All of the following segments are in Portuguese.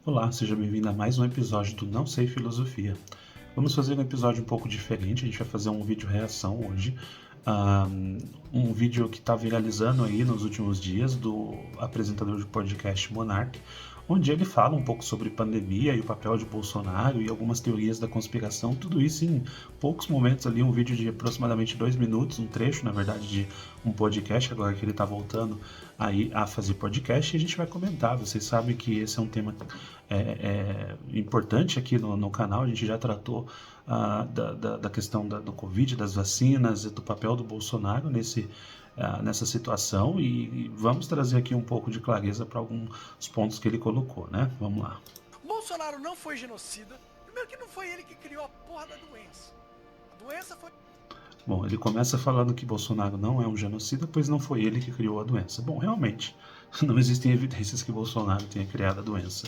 Olá, seja bem-vindo a mais um episódio do Não Sei Filosofia. Vamos fazer um episódio um pouco diferente, a gente vai fazer um vídeo reação hoje. Um vídeo que está viralizando aí nos últimos dias do apresentador do podcast Monark, onde ele fala um pouco sobre pandemia e o papel de Bolsonaro e algumas teorias da conspiração, tudo isso em poucos momentos ali, um vídeo de aproximadamente 2 minutos, um trecho, na verdade, de um podcast, agora que ele está voltando aí a fazer podcast, e a gente vai comentar. Vocês sabem que esse é um tema importante aqui no canal, a gente já tratou da questão do Covid, das vacinas e do papel do Bolsonaro nessa situação, e vamos trazer aqui um pouco de clareza para alguns pontos que ele colocou, né? Vamos lá. Bolsonaro não foi genocida. Primeiro que não foi ele que criou a porra da doença. A doença foi... Bom, ele começa falando que Bolsonaro não é um genocida, pois não foi ele que criou a doença. Bom, realmente, não existem evidências que Bolsonaro tenha criado a doença.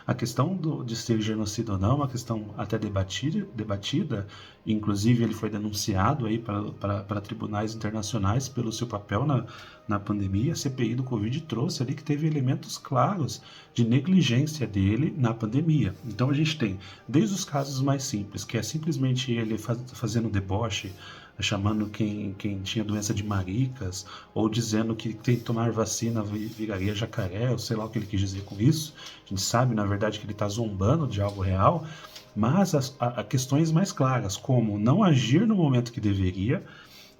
A questão de ser genocida ou não é uma questão até debatida, inclusive ele foi denunciado aí para tribunais internacionais pelo seu papel na pandemia. A CPI do Covid trouxe ali que teve elementos claros de negligência dele na pandemia. Então a gente tem desde os casos mais simples, que é simplesmente ele fazendo deboche, chamando quem tinha doença de maricas, ou dizendo que tem que tomar vacina viraria jacaré, ou sei lá o que ele quis dizer com isso. A gente sabe, na verdade, que ele está zombando de algo real, mas há questões mais claras, como não agir no momento que deveria,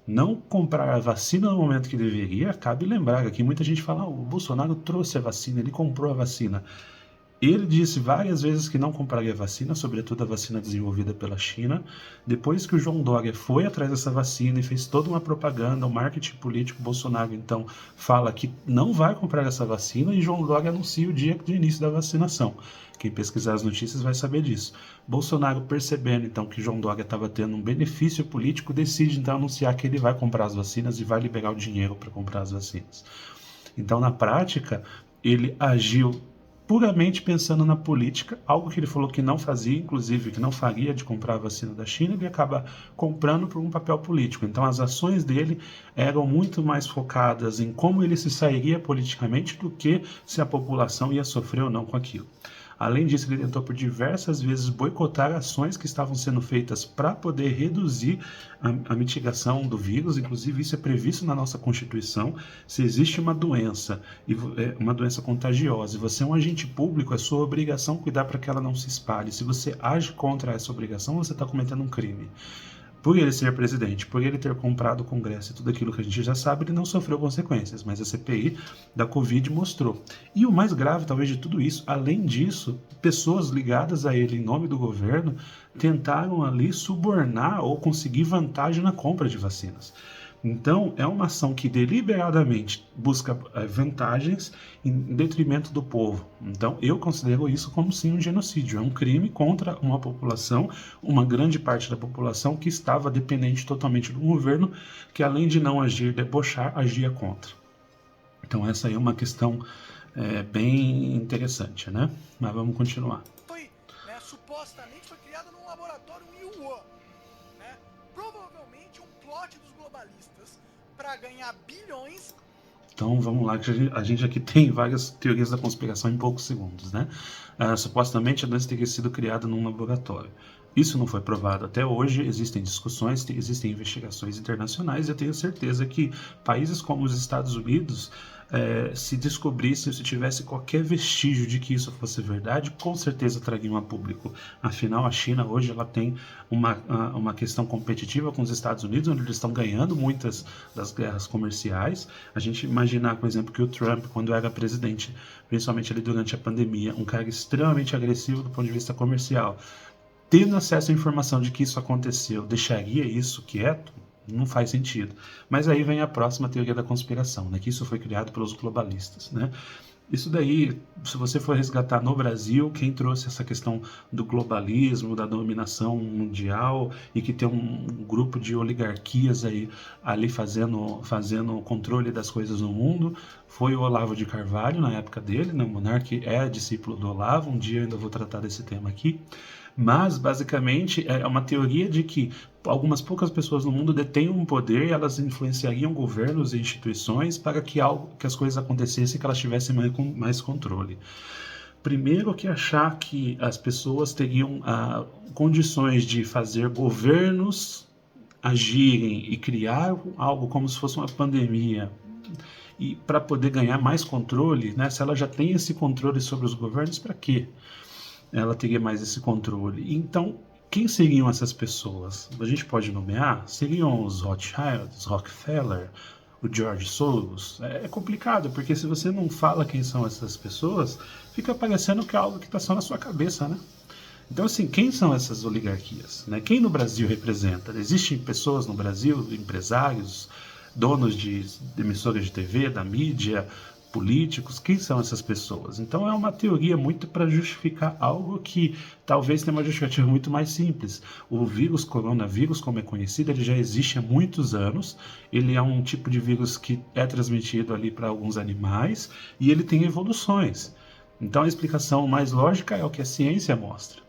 não comprar a vacina no momento que deveria. Cabe lembrar que aqui muita gente fala, o Bolsonaro trouxe a vacina, ele comprou a vacina. Ele disse várias vezes que não compraria vacina, sobretudo a vacina desenvolvida pela China. Depois que o João Dória foi atrás dessa vacina e fez toda uma propaganda, um marketing político, Bolsonaro então fala que não vai comprar essa vacina, e João Dória anuncia o dia de início da vacinação. Quem pesquisar as notícias vai saber disso. Bolsonaro, percebendo então que João Dória estava tendo um benefício político, decide então anunciar que ele vai comprar as vacinas e vai liberar o dinheiro para comprar as vacinas. Então, na prática, ele agiu puramente pensando na política, algo que ele falou que não fazia, inclusive que não faria de comprar a vacina da China, ele acaba comprando por um papel político. Então as ações dele eram muito mais focadas em como ele se sairia politicamente do que se a população ia sofrer ou não com aquilo. Além disso, ele tentou por diversas vezes boicotar ações que estavam sendo feitas para poder reduzir a mitigação do vírus. Inclusive, isso é previsto na nossa Constituição. Se existe uma doença contagiosa, e você é um agente público, é sua obrigação cuidar para que ela não se espalhe. Se você age contra essa obrigação, você está cometendo um crime. Por ele ser presidente, por ele ter comprado o Congresso e tudo aquilo que a gente já sabe, ele não sofreu consequências, mas a CPI da Covid mostrou. E o mais grave, talvez, de tudo isso, além disso, pessoas ligadas a ele em nome do governo tentaram ali subornar ou conseguir vantagem na compra de vacinas. Então, é uma ação que deliberadamente busca vantagens em detrimento do povo. Então, eu considero isso como sim um genocídio. É um crime contra uma população, uma grande parte da população que estava dependente totalmente do governo, que além de não agir, debochar, agia contra. Então, essa aí é uma questão bem interessante, né? Mas vamos continuar. Supostamente foi criada num laboratório em Wuhan. Provavelmente um plot dos globalistas para ganhar bilhões. Então vamos lá, que a gente aqui tem várias teorias da conspiração em poucos segundos, né? Supostamente a doença teria sido criada num laboratório. Isso não foi provado até hoje, existem discussões, existem investigações internacionais, e eu tenho certeza que países como os Estados Unidos, se descobrissem, se tivesse qualquer vestígio de que isso fosse verdade, com certeza trariam a público. Afinal, a China hoje ela tem uma questão competitiva com os Estados Unidos, onde eles estão ganhando muitas das guerras comerciais. A gente imaginar, por exemplo, que o Trump, quando era presidente, principalmente ali durante a pandemia, um cara extremamente agressivo do ponto de vista comercial, tendo acesso à informação de que isso aconteceu, deixaria isso quieto? Não faz sentido. Mas aí vem a próxima teoria da conspiração, né? Que isso foi criado pelos globalistas, né? Isso daí, se você for resgatar no Brasil, quem trouxe essa questão do globalismo, da dominação mundial, e que tem um grupo de oligarquias aí ali fazendo o controle das coisas no mundo, foi o Olavo de Carvalho, na época dele, né? O Monark é discípulo do Olavo, um dia eu ainda vou tratar desse tema aqui. Mas, basicamente, é uma teoria de que algumas poucas pessoas no mundo detêm um poder e elas influenciariam governos e instituições para que as coisas acontecessem e que elas tivessem mais controle. Primeiro que achar que as pessoas teriam condições de fazer governos agirem e criar algo como se fosse uma pandemia e para poder ganhar mais controle, né? Se ela já tem esse controle sobre os governos, para quê? Ela teria mais esse controle. Então, quem seriam essas pessoas? A gente pode nomear? Seriam os Rothschild, os Rockefeller, o George Soros? É complicado, porque se você não fala quem são essas pessoas, fica parecendo que é algo que está só na sua cabeça, né? Então, assim, quem são essas oligarquias? Né? Quem no Brasil representa? Existem pessoas no Brasil, empresários, donos de emissoras de TV, da mídia, políticos, quem são essas pessoas? Então é uma teoria muito para justificar algo que talvez tenha uma justificativa muito mais simples. O vírus coronavírus, como é conhecido, ele já existe há muitos anos, ele é um tipo de vírus que é transmitido ali para alguns animais e ele tem evoluções. Então a explicação mais lógica é o que a ciência mostra.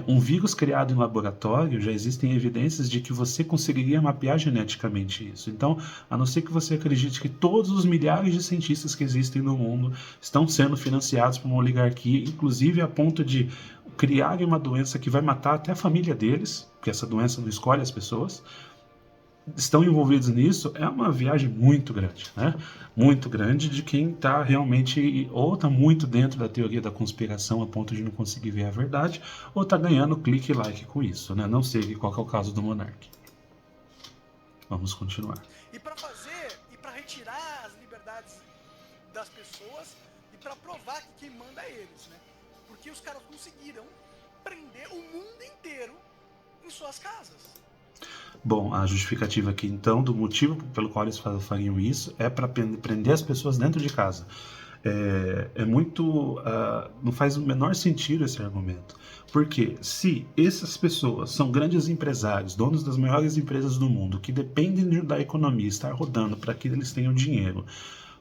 Um vírus criado em laboratório, já existem evidências de que você conseguiria mapear geneticamente isso. Então, a não ser que você acredite que todos os milhares de cientistas que existem no mundo estão sendo financiados por uma oligarquia, inclusive a ponto de criarem uma doença que vai matar até a família deles, porque essa doença não escolhe as pessoas, estão envolvidos nisso, é uma viagem muito grande, né? Muito grande de quem está realmente, ou está muito dentro da teoria da conspiração a ponto de não conseguir ver a verdade, ou está ganhando clique e like com isso, né? Não sei qual que é o caso do Monark. Vamos continuar. E para fazer, e para retirar as liberdades das pessoas, e para provar que quem manda é eles, né? Porque os caras conseguiram prender o mundo inteiro em suas casas. Bom, a justificativa aqui, então, do motivo pelo qual eles fariam isso é para prender as pessoas dentro de casa. Não faz o menor sentido esse argumento. Porque se essas pessoas são grandes empresários, donos das maiores empresas do mundo, que dependem da economia estar rodando para que eles tenham dinheiro,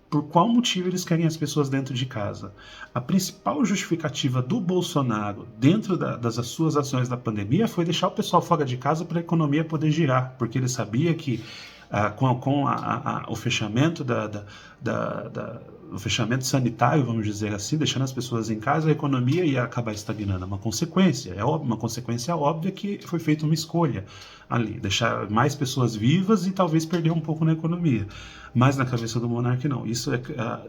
por qual motivo eles querem as pessoas dentro de casa? A principal justificativa do Bolsonaro dentro das suas ações da pandemia foi deixar o pessoal fora de casa para a economia poder girar, porque ele sabia que o fechamento o fechamento sanitário, vamos dizer assim, deixando as pessoas em casa, a economia ia acabar estagnando. É uma consequência, uma consequência óbvia que foi feita uma escolha ali, deixar mais pessoas vivas e talvez perder um pouco na economia. Mas na cabeça do monarca não.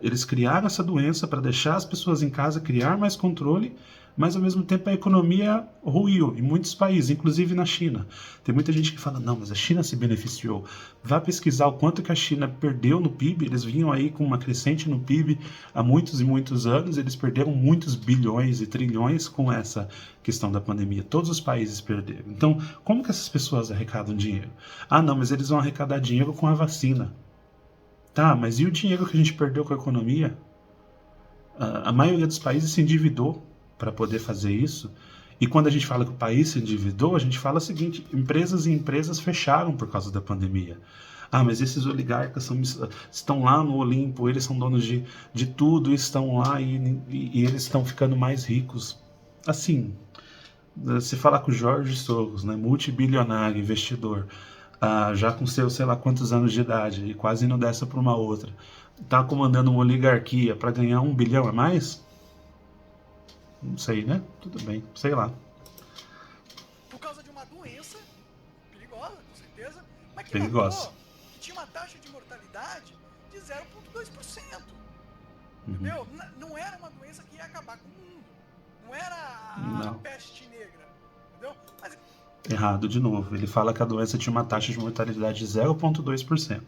Eles criaram essa doença para deixar as pessoas em casa, criar mais controle, mas ao mesmo tempo a economia ruiu em muitos países, inclusive na China. Tem muita gente que fala, não, mas a China se beneficiou. Vá pesquisar o quanto que a China perdeu no PIB, eles vinham aí com uma crescente no PIB há muitos e muitos anos, eles perderam muitos bilhões e trilhões com essa questão da pandemia. Todos os países perderam. Então, como que essas pessoas arrecadam dinheiro? Ah, não, mas eles vão arrecadar dinheiro com a vacina. Tá, mas e o dinheiro que a gente perdeu com a economia? A maioria dos países se endividou para poder fazer isso. E quando a gente fala que o país se endividou, a gente fala o seguinte, empresas e empresas fecharam por causa da pandemia. Ah, mas esses oligarcas estão lá no Olimpo, eles são donos de tudo, estão lá e eles estão ficando mais ricos. Assim, se falar com o Jorge Soros, né, multibilionário, investidor, já com seus sei lá quantos anos de idade e quase indo dessa para uma outra, está comandando uma oligarquia para ganhar 1 bilhão a mais? Não sei, né? Tudo bem, sei lá. Por causa de uma doença perigosa, com certeza, mas que perigosa. Que tinha uma taxa de mortalidade de 0,2%. Entendeu? Não era uma doença que ia acabar com o mundo. Não era a peste negra. Entendeu? Mas... Errado de novo. Ele fala que a doença tinha uma taxa de mortalidade de 0,2%.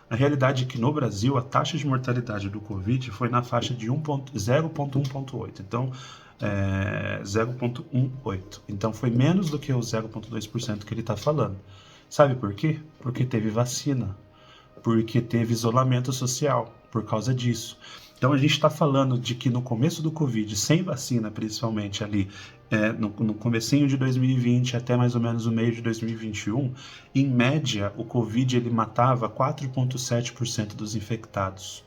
A realidade é que no Brasil a taxa de mortalidade do Covid foi na faixa de 0,1,8. Então, 0,18. Então foi menos do que o 0,2% que ele está falando. Sabe por quê? Porque teve vacina. Porque teve isolamento social por causa disso. Então a gente está falando de que no começo do Covid, sem vacina principalmente ali, no comecinho de 2020 até mais ou menos o meio de 2021, em média o Covid ele matava 4,7% dos infectados.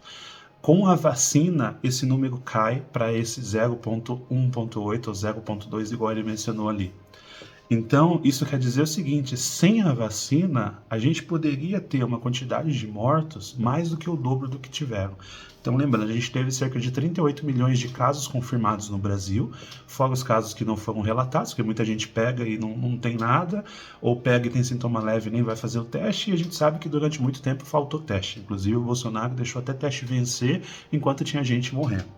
Com a vacina, esse número cai para esse 0,1,8 ou 0,2, igual ele mencionou ali. Então, isso quer dizer o seguinte: sem a vacina, a gente poderia ter uma quantidade de mortos mais do que o dobro do que tiveram. Então, lembrando, a gente teve cerca de 38 milhões de casos confirmados no Brasil, fora os casos que não foram relatados, porque muita gente pega e não tem nada, ou pega e tem sintoma leve e nem vai fazer o teste, e a gente sabe que durante muito tempo faltou teste. Inclusive, o Bolsonaro deixou até teste vencer enquanto tinha gente morrendo.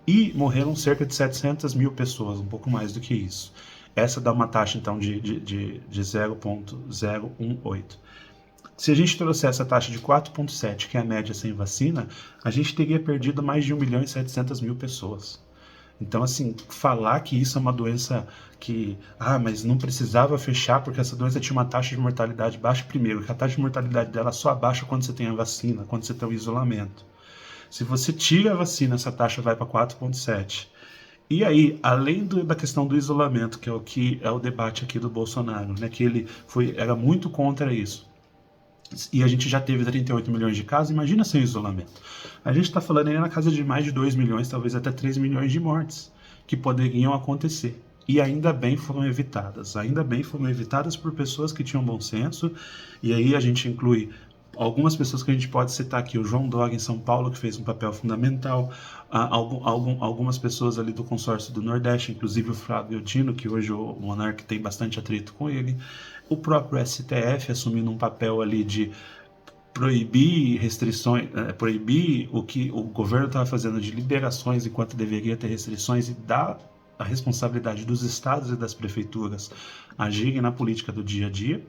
E morreram cerca de 700 mil pessoas, um pouco mais do que isso. Essa dá uma taxa, então, de 0,018. Se a gente trouxesse a taxa de 4,7, que é a média sem vacina, a gente teria perdido mais de 1 milhão e 700 mil pessoas. Então, assim, falar que isso é uma doença que, mas não precisava fechar porque essa doença tinha uma taxa de mortalidade baixa, primeiro, que a taxa de mortalidade dela só abaixa quando você tem a vacina, quando você tem o isolamento. Se você tira a vacina, essa taxa vai para 4,7. E aí, além da questão do isolamento, que é o que é o debate aqui do Bolsonaro, né, que ele era muito contra isso. E a gente já teve 38 milhões de casos, imagina sem isolamento. A gente está falando aí na casa de mais de 2 milhões, talvez até 3 milhões de mortes que poderiam acontecer. E ainda bem foram evitadas por pessoas que tinham bom senso, e aí a gente inclui algumas pessoas que a gente pode citar aqui, o João Dória em São Paulo, que fez um papel fundamental, algumas pessoas ali do consórcio do Nordeste, inclusive o Flávio Dino, que hoje o Monark tem bastante atrito com ele, o próprio STF assumindo um papel ali de proibir restrições, proibir o que o governo estava fazendo de liberações enquanto deveria ter restrições e dar a responsabilidade dos estados e das prefeituras agirem na política do dia a dia,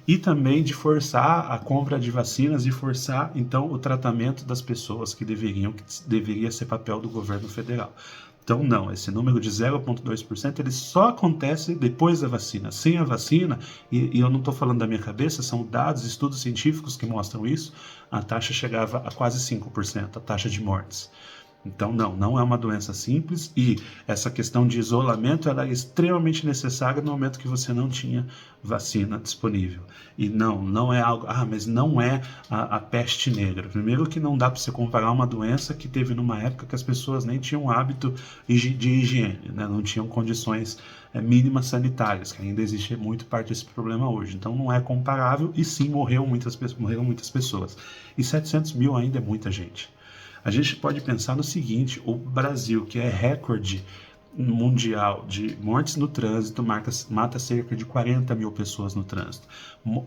e também de forçar a compra de vacinas e forçar, então, o tratamento das pessoas que deveria ser papel do governo federal. Então, não, esse número de 0,2% ele só acontece depois da vacina. Sem a vacina, e eu não estou falando da minha cabeça, são dados, estudos científicos que mostram isso, a taxa chegava a quase 5%, a taxa de mortes. Então, não é uma doença simples, e essa questão de isolamento ela é extremamente necessária no momento que você não tinha vacina disponível. E não é algo, mas não é a peste negra. Primeiro que não dá para você comparar uma doença que teve numa época que as pessoas nem tinham hábito de higiene, né? Não tinham condições mínimas sanitárias, que ainda existe muito parte desse problema hoje. Então não é comparável, e sim morreram muitas pessoas. E 700 mil ainda é muita gente. A gente pode pensar no seguinte: o Brasil, que é recorde mundial de mortes no trânsito, mata cerca de 40 mil pessoas no trânsito.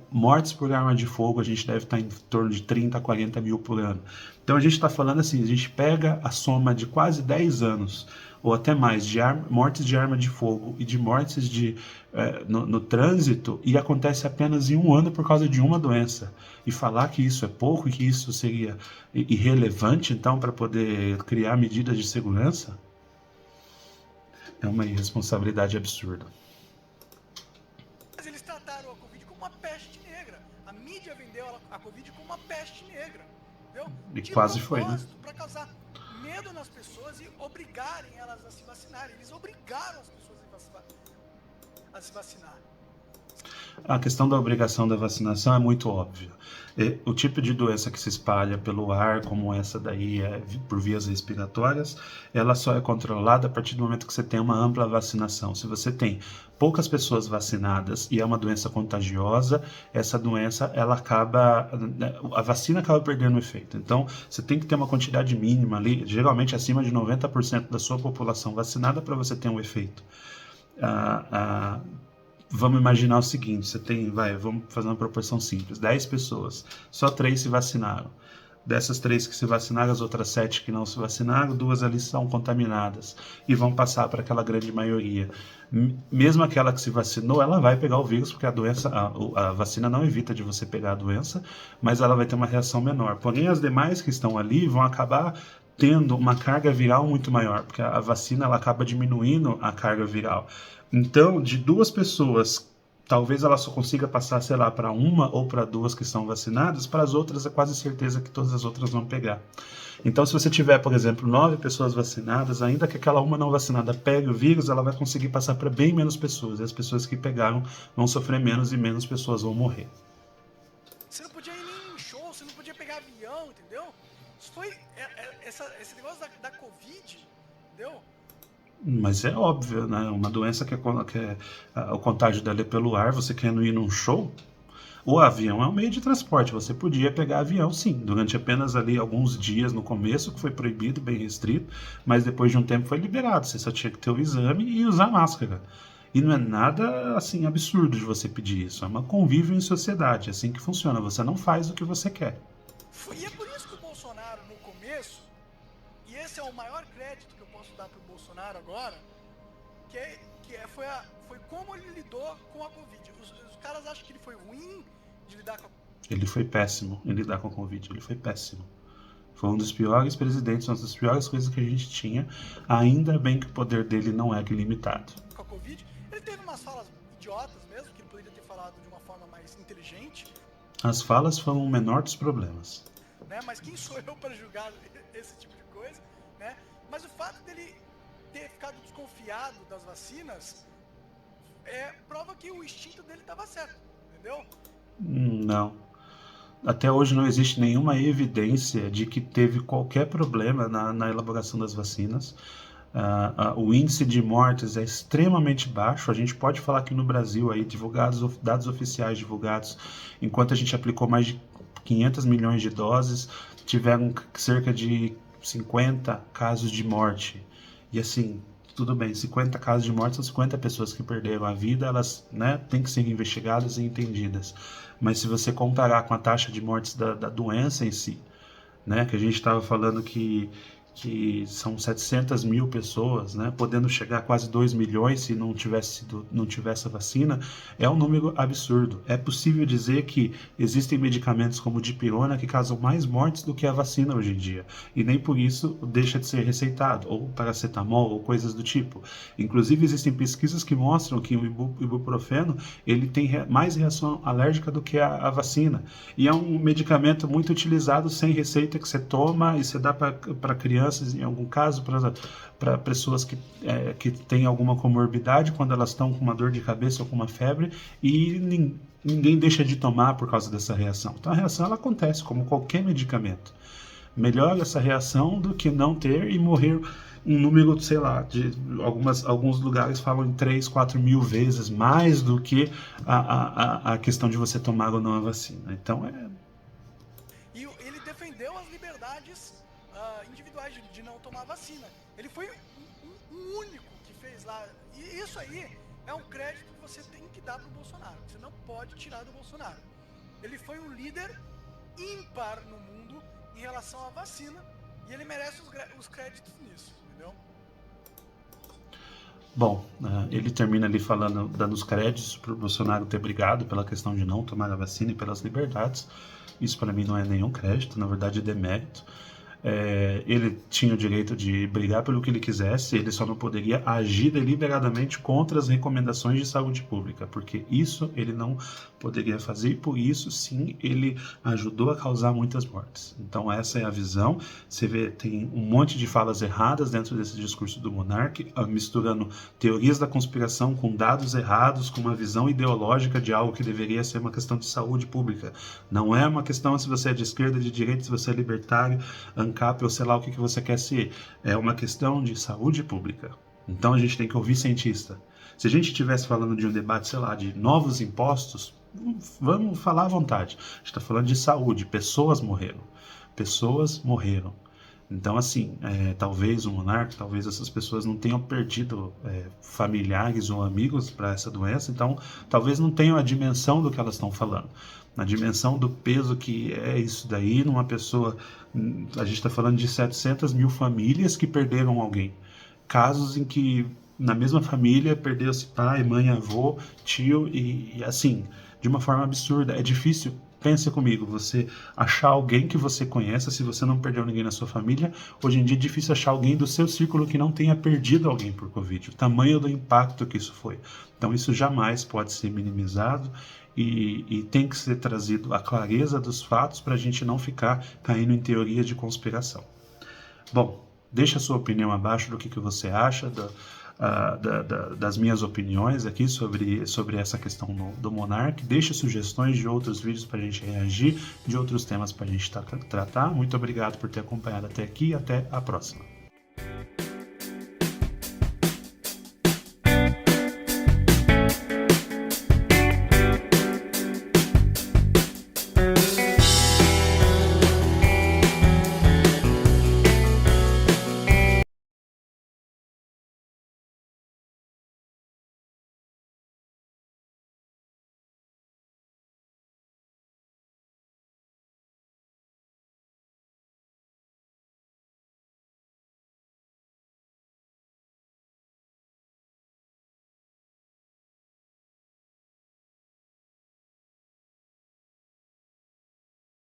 Mortes por arma de fogo, a gente deve estar em torno de 30 a 40 mil por ano. Então a gente está falando assim, a gente pega a soma de quase 10 anos, ou até mais, de mortes de arma de fogo e de mortes no trânsito, e acontece apenas em um ano por causa de uma doença. E falar que isso é pouco e que isso seria irrelevante, então, para poder criar medidas de segurança, é uma irresponsabilidade absurda. Mas eles trataram a Covid como uma peste negra. A mídia vendeu a Covid como uma peste negra. Entendeu? E De quase foi, né? Para causar medo nas pessoas e obrigarem elas a se vacinarem. Eles obrigaram as pessoas a se vacinar. A questão da obrigação da vacinação é muito óbvia. O tipo de doença que se espalha pelo ar, como essa daí, por vias respiratórias, ela só é controlada a partir do momento que você tem uma ampla vacinação. Se você tem poucas pessoas vacinadas e é uma doença contagiosa, essa doença, a vacina acaba perdendo o efeito. Então, você tem que ter uma quantidade mínima ali, geralmente acima de 90% da sua população vacinada, para você ter um efeito. Vamos imaginar o seguinte: você tem, vamos fazer uma proporção simples, 10 pessoas, só 3 se vacinaram. Dessas 3 que se vacinaram, as outras 7 que não se vacinaram, 2 ali são contaminadas e vão passar para aquela grande maioria. Mesmo aquela que se vacinou, ela vai pegar o vírus, porque a vacina não evita de você pegar a doença, mas ela vai ter uma reação menor. Porém, as demais que estão ali vão acabar tendo uma carga viral muito maior, porque a vacina ela acaba diminuindo a carga viral. Então, de 2 pessoas, talvez ela só consiga passar, sei lá, para 1 ou para 2 que são vacinadas, para as outras é quase certeza que todas as outras vão pegar. Então, se você tiver, por exemplo, 9 pessoas vacinadas, ainda que aquela uma não vacinada pegue o vírus, ela vai conseguir passar para bem menos pessoas. E as pessoas que pegaram vão sofrer menos e menos pessoas vão morrer. Você não podia ir nem em show, você não podia pegar avião, entendeu? Isso foi esse negócio da Covid, entendeu? Mas é óbvio, né? Uma doença o contágio dela é pelo ar, você querendo ir num show, o avião é um meio de transporte, você podia pegar avião sim, durante apenas ali alguns dias no começo, que foi proibido, bem restrito, mas depois de um tempo foi liberado, você só tinha que ter o exame e usar máscara. E não é nada assim absurdo de você pedir isso, é uma convívio em sociedade, é assim que funciona, você não faz o que você quer. E é por isso que o Bolsonaro, no começo, e esse é o maior crédito que eu posso dar pro Bolsonaro agora, foi como ele lidou com a Covid. Os caras acham que ele foi ruim de lidar com a... Ele foi péssimo em lidar com a Covid, ele foi péssimo. Foi um dos piores presidentes, uma das piores coisas que a gente tinha. Ainda bem que o poder dele não é ilimitado. Com a Covid, ele teve umas falas idiotas mesmo, que ele poderia ter falado de uma forma mais inteligente. As falas foram o menor dos problemas. Né? Mas quem sou eu para julgar esse tipo de coisa? Né? Mas o fato dele ter ficado desconfiado das vacinas prova que o instinto dele estava certo, entendeu? Não. Até hoje não existe nenhuma evidência de que teve qualquer problema na elaboração das vacinas. O índice de mortes é extremamente baixo. A gente pode falar que no Brasil, aí, dados oficiais divulgados, enquanto a gente aplicou mais de 500 milhões de doses, tiveram cerca de 50 casos de morte. E assim, tudo bem, 50 casos de morte são 50 pessoas que perderam a vida, elas, né, têm que ser investigadas e entendidas. Mas se você comparar com a taxa de mortes da doença em si, né, que a gente estava falando que são 700 mil pessoas, né, podendo chegar a quase 2 milhões se não tivesse a vacina, é um número absurdo. É possível dizer que existem medicamentos como o dipirona que causam mais mortes do que a vacina hoje em dia, e nem por isso deixa de ser receitado, ou paracetamol, ou coisas do tipo. Inclusive, existem pesquisas que mostram que o ibuprofeno ele tem mais reação alérgica do que a vacina, e é um medicamento muito utilizado sem receita, que você toma e você dá para crianças, em algum caso, para pessoas que têm alguma comorbidade, quando elas estão com uma dor de cabeça ou com uma febre, e ninguém deixa de tomar por causa dessa reação. Então a reação ela acontece como qualquer medicamento. Melhor essa reação do que não ter e morrer um número, sei lá, de alguns lugares falam em 3, 4 mil vezes mais do que a questão de você tomar ou não a vacina. Então E ele defendeu as liberdades individuais de não tomar vacina. Ele foi um único que fez lá. E isso aí é um crédito que você tem que dar pro Bolsonaro. Você não pode tirar do Bolsonaro. Ele foi um líder ímpar no mundo em relação à vacina e ele merece os créditos nisso, entendeu? Bom, ele termina ali falando, dando os créditos pro Bolsonaro ter brigado pela questão de não tomar a vacina e pelas liberdades. Isso para mim não é nenhum crédito, na verdade é demérito. Ele tinha o direito de brigar pelo que ele quisesse, ele só não poderia agir deliberadamente contra as recomendações de saúde pública, porque isso ele não poderia fazer e por isso sim ele ajudou a causar muitas mortes. Então essa é a visão. Você vê, tem um monte de falas erradas dentro desse discurso do monarca, misturando teorias da conspiração com dados errados, com uma visão ideológica de algo que deveria ser uma questão de saúde pública. Não é uma questão se você é de esquerda, de direita, se você é libertário, ANCAP ou sei lá o que você quer ser. É uma questão de saúde pública. Então a gente tem que ouvir cientista. Se a gente estivesse falando de um debate, sei lá, de novos impostos, vamos falar à vontade. A gente está falando de saúde, pessoas morreram. Pessoas morreram. Então, assim, talvez o monarca, talvez essas pessoas não tenham perdido familiares ou amigos para essa doença, então talvez não tenham a dimensão do que elas estão falando. Na dimensão do peso que é isso daí numa pessoa. A gente está falando de 700 mil famílias que perderam alguém. Casos em que na mesma família perdeu-se pai, mãe, avô, tio e assim, de uma forma absurda. É difícil, pensa comigo, você achar alguém que você conheça, se você não perdeu ninguém na sua família, hoje em dia é difícil achar alguém do seu círculo que não tenha perdido alguém por Covid, o tamanho do impacto que isso foi. Então isso jamais pode ser minimizado e tem que ser trazido a clareza dos fatos para a gente não ficar caindo em teorias de conspiração. Bom, deixa a sua opinião abaixo do que você acha das minhas opiniões aqui sobre essa questão do monarca. Deixa sugestões de outros vídeos para a gente reagir, de outros temas para a gente tratar. Muito obrigado por ter acompanhado até aqui e até a próxima.